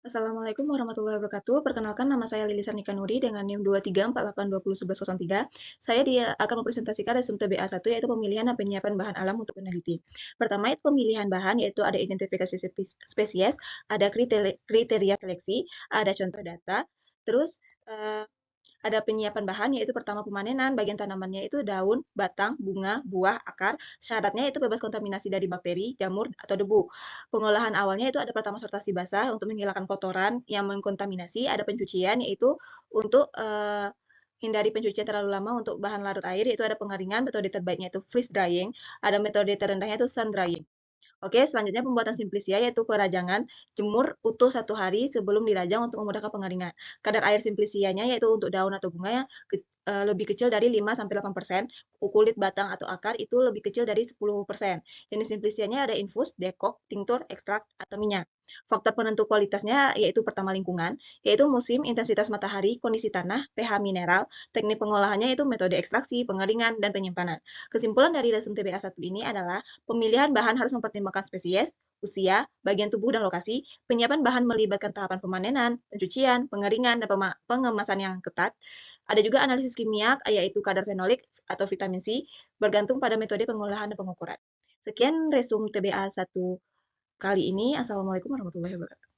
Assalamualaikum warahmatullahi wabarakatuh. Perkenalkan nama saya Lili Sarnika Nuri dengan NIM 234821103. Saya akan mempresentasikan resume TBA 1 yaitu pemilihan dan penyiapan bahan alam untuk peneliti. Pertama itu pemilihan bahan yaitu ada identifikasi spesies, ada kriteria seleksi, ada contoh data, terus ada penyiapan bahan, yaitu pertama pemanenan, bagian tanamannya itu daun, batang, bunga, buah, akar. Syaratnya itu bebas kontaminasi dari bakteri, jamur, atau debu. Pengolahan awalnya itu ada pertama sortasi basah untuk menghilangkan kotoran yang mengkontaminasi. Ada pencucian, yaitu untuk hindari pencucian terlalu lama untuk bahan larut air, yaitu ada pengeringan, metode terbaiknya itu freeze drying, ada metode terendahnya itu sun drying. Oke, selanjutnya pembuatan simplisia yaitu perajangan, jemur utuh 1 hari sebelum dirajang untuk memudahkan pengeringan. Kadar air simplisianya yaitu untuk daun atau bunga yang lebih kecil dari 5-8%, kulit batang atau akar itu lebih kecil dari 10%. Jenis simplisianya ada infus, dekok, tinktur, ekstrak, atau minyak. Faktor penentu kualitasnya yaitu pertama lingkungan, yaitu musim, intensitas matahari, kondisi tanah, pH mineral, teknik pengolahannya yaitu metode ekstraksi, pengeringan, dan penyimpanan. Kesimpulan dari resume TBA 1 ini adalah pemilihan bahan harus mempertimbangkan spesies, usia, bagian tubuh, dan lokasi. Penyiapan bahan melibatkan tahapan pemanenan, pencucian, pengeringan, dan pengemasan yang ketat. Ada juga analisis kimia, yaitu kadar fenolik atau vitamin C, bergantung pada metode pengolahan dan pengukuran. Sekian resume TBA 1 kali ini. Assalamualaikum warahmatullahi wabarakatuh.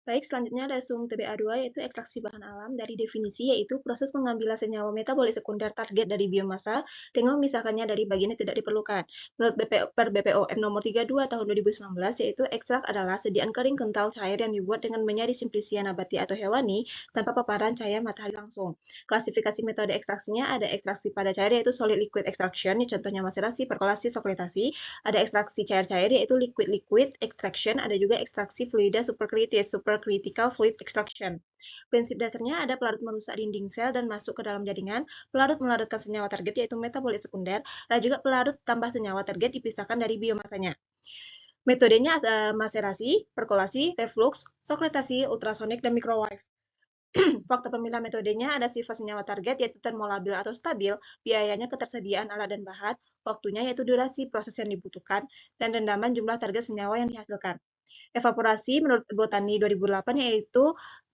Baik, selanjutnya ada resume TBA 2 yaitu ekstraksi bahan alam dari definisi yaitu proses pengambilan senyawa metabolit sekunder target dari biomasa dengan memisahkannya dari bagian yang tidak diperlukan. Menurut BPOM nomor 32 tahun 2019 yaitu ekstrak adalah sediaan kering kental cair yang dibuat dengan menjadi simplisia nabati atau hewani tanpa paparan cahaya matahari langsung. Klasifikasi metode ekstraksinya ada ekstraksi pada cair yaitu solid liquid extraction, contohnya maserasi, perkolasi, sokretasi. Ada ekstraksi cair-cair yaitu liquid-liquid extraction, ada juga ekstraksi fluida superkritis, supercritical fluid extraction. Prinsip dasarnya ada pelarut merusak dinding sel dan masuk ke dalam jaringan, pelarut melarutkan senyawa target yaitu metabolit sekunder, dan juga pelarut tambah senyawa target dipisahkan dari biomasanya. Metodenya maserasi, perkolasi, reflux, sokretasi, ultrasonik, dan microwave. Faktor pemilihan metodenya ada sifat senyawa target yaitu termolabil atau stabil, biayanya ketersediaan alat dan bahan, waktunya yaitu durasi proses yang dibutuhkan, dan rendaman jumlah target senyawa yang dihasilkan. Evaporasi menurut Botani 2008 yaitu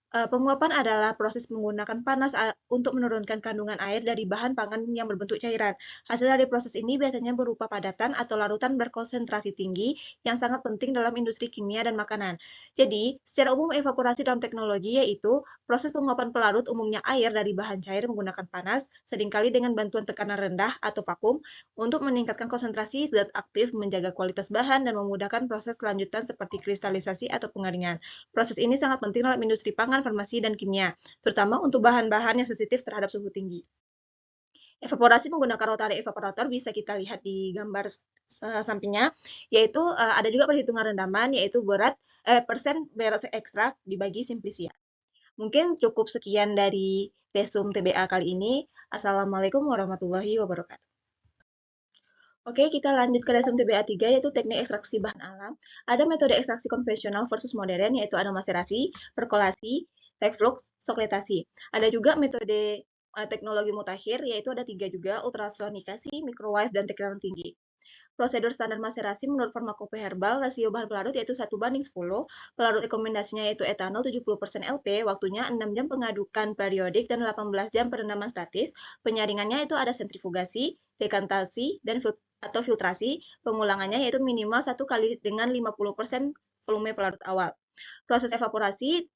penguapan adalah proses menggunakan panas untuk menurunkan kandungan air dari bahan pangan yang berbentuk cairan. Hasil dari proses ini biasanya berupa padatan atau larutan berkonsentrasi tinggi yang sangat penting dalam industri kimia dan makanan. Jadi, secara umum evaporasi dalam teknologi yaitu proses penguapan pelarut umumnya air dari bahan cair menggunakan panas, seringkali dengan bantuan tekanan rendah atau vakum, untuk meningkatkan konsentrasi zat aktif, menjaga kualitas bahan, dan memudahkan proses kelanjutan seperti kristalisasi atau pengeringan. Proses ini sangat penting dalam industri pangan, farmasi, dan kimia, terutama untuk bahan-bahan yang sensitif terhadap suhu tinggi. Evaporasi menggunakan rotary evaporator bisa kita lihat di gambar sampingnya, yaitu ada juga perhitungan rendaman, yaitu persen berat ekstrak dibagi simplisia. Mungkin cukup sekian dari resume TBA kali ini. Assalamualaikum warahmatullahi wabarakatuh. Oke, kita lanjut ke resume TBA 3 yaitu teknik ekstraksi bahan alam. Ada metode ekstraksi konvensional versus modern yaitu ada maserasi, perkolasi, reflux, sokretasi. Ada juga metode teknologi mutakhir yaitu ada 3 juga, ultrasonikasi, microwave, dan tekanan tinggi. Prosedur standar maserasi menurut Farmakope Herbal, rasio bahan pelarut yaitu 1:10, pelarut rekomendasinya yaitu etanol 70% LP, waktunya 6 jam pengadukan periodik dan 18 jam perendaman statis, penyaringannya itu ada sentrifugasi, dekantasi, dan atau filtrasi, pengulangannya yaitu minimal 1 kali dengan 50% volume pelarut awal. Proses evaporasi,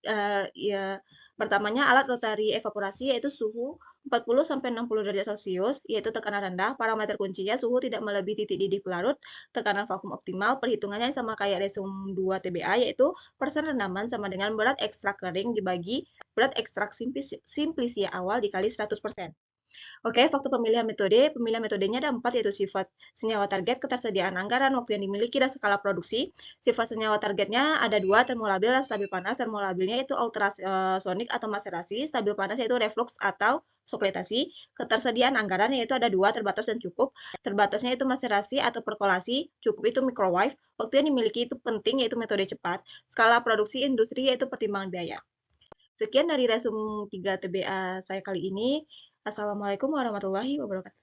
ya pertamanya alat rotary evaporasi yaitu suhu 40-60 derajat Celcius, yaitu tekanan rendah. Parameter kuncinya suhu tidak melebihi titik didih pelarut, tekanan vakum optimal. Perhitungannya sama kayak resume 2 TBA, yaitu persen rendaman sama dengan berat ekstrak kering dibagi berat ekstrak simplisia awal dikali 100%. Oke, faktor pemilihan metodenya ada 4, yaitu sifat senyawa target, ketersediaan anggaran, waktu yang dimiliki, dan skala produksi. Sifat senyawa targetnya ada 2, termolabil dan stabil panas. Termolabilnya itu ultrasonik atau maserasi, stabil panas yaitu reflux atau sokretasi. Ketersediaan anggaran yaitu ada 2, terbatas dan cukup. Terbatasnya itu maserasi atau perkolasi, cukup itu microwave. Waktu yang dimiliki itu penting yaitu metode cepat. Skala produksi industri yaitu pertimbangan biaya. Sekian dari resume 3 TBA saya kali ini. Assalamualaikum warahmatullahi wabarakatuh.